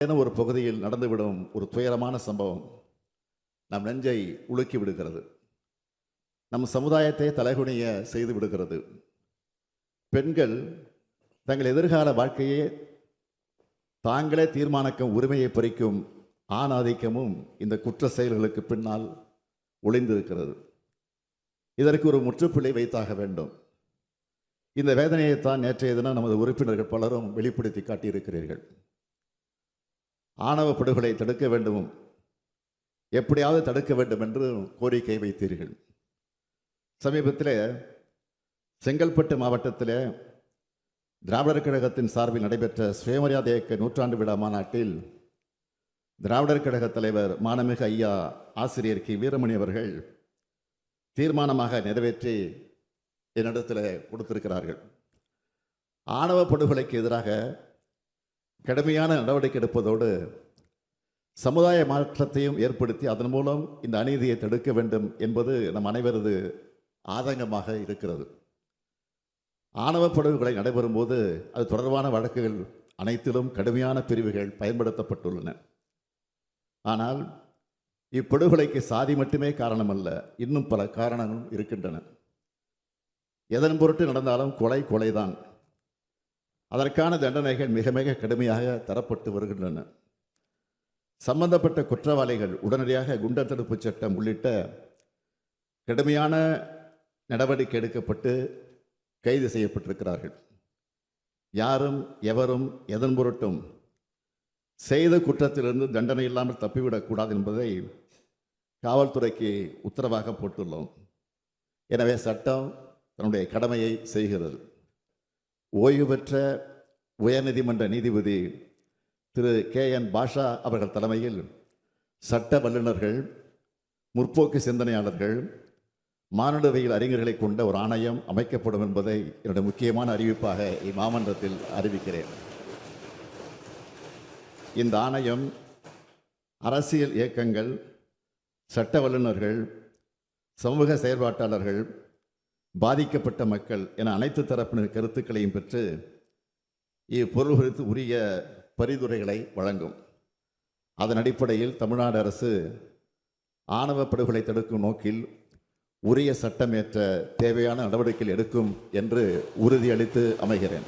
ஒரு பகுதியில் நடந்துவிடும் ஒரு துயரமான சம்பவம் நம் நெஞ்சை உலுக்கி விடுகிறது. நம் சமுதாயத்தை தலைகுனிய செய்து விடுகிறது. பெண்கள் தங்கள் எதிர்கால வாழ்க்கையை தாங்களே தீர்மானிக்கும் உரிமையை பறிக்கும் ஆணாதிக்கமும் இந்த குற்ற செயல்களுக்கு பின்னால் ஒளிந்திருக்கிறது. இதற்கு ஒரு முற்றுப்புள்ளி வைத்தாக வேண்டும். இந்த வேதனையைத்தான் நேற்றைய தினம் நமது உறுப்பினர்கள் பலரும் வெளிப்படுத்தி காட்டியிருக்கிறீர்கள். ஆணவ படுகொலை தடுக்க வேண்டும், எப்படியாவது தடுக்க வேண்டும் என்று கோரிக்கை வைத்தீர்கள். சமீபத்தில் செங்கல்பட்டு மாவட்டத்தில் திராவிடர் கழகத்தின் சார்பில் நடைபெற்ற சுயமரியாதை இயக்க நூற்றாண்டு விழா மாநாட்டில் திராவிடர் கழக தலைவர் மாண்புமிகு ஐயா ஆசிரியர் கி வீரமணி அவர்கள் தீர்மானமாக நிறைவேற்றி என்னிடத்தில் கொடுத்திருக்கிறார்கள். ஆணவ படுகொலைக்கு எதிராக கடுமையான நடவடிக்கை எடுப்பதோடு சமுதாய மாற்றத்தையும் ஏற்படுத்தி அதன் மூலம் இந்த அநீதியை தடுக்க வேண்டும் என்பது நம் அனைவரது ஆதங்கமாக இருக்கிறது. ஆணவ படுகொலை நடைபெறும் போது அது தொடர்பான வழக்குகள் அனைத்திலும் கடுமையான பிரிவுகள் பயன்படுத்தப்பட்டுள்ளன. ஆனால் இப்படுகொலைக்கு சாதி மட்டுமே காரணமல்ல, இன்னும் பல காரணங்களும் இருக்கின்றன. எதன் பொருட்டு நடந்தாலும் கொலை கொலைதான். அதற்கான தண்டனைகள் மிக மிக கடுமையாக தரப்பட்டு வருகின்றன. சம்பந்தப்பட்ட குற்றவாளிகள் உடனடியாக குண்டர் தடுப்பு சட்டம் உள்ளிட்ட கடுமையான நடவடிக்கை எடுக்கப்பட்டு கைது செய்யப்பட்டிருக்கிறார்கள். யாரும் எவரும் எதன் பொருட்டும் செய்த குற்றத்திலிருந்து தண்டனை இல்லாமல் தப்பிவிடக்கூடாது என்பதை காவல்துறைக்கு உத்தரவாக போட்டுள்ளோம். எனவே சட்டம் தன்னுடைய கடமையை செய்கிறது. ஓய்வு பெற்ற உயர்நீதிமன்ற நீதிபதி திரு KN பாஷா அவர்கள் தலைமையில் சட்ட வல்லுநர்கள், முற்போக்கு சிந்தனையாளர்கள், மானுடவியல் அறிஞர்களை கொண்ட ஒரு ஆணையம் அமைக்கப்படும் என்பதை என்னுடைய முக்கியமான அறிவிப்பாக இம்மாமன்றத்தில் அறிவிக்கிறேன். இந்த ஆணையம் அரசியல் இயக்கங்கள், சட்ட வல்லுநர்கள், சமூக செயற்பாட்டாளர்கள், பாதிக்கப்பட்ட மக்கள் என அனைத்து தரப்பினர் கருத்துக்களையும் பெற்று இப்பொருள் குறித்து உரிய பரிந்துரைகளை வழங்கும். அதன் அடிப்படையில் தமிழ்நாடு அரசு ஆணவ படுகொலை தடுக்கும் நோக்கில் உரிய சட்டமேற்ற தேவையான நடவடிக்கைகள் எடுக்கும் என்று உறுதியளித்து அமைகிறேன்.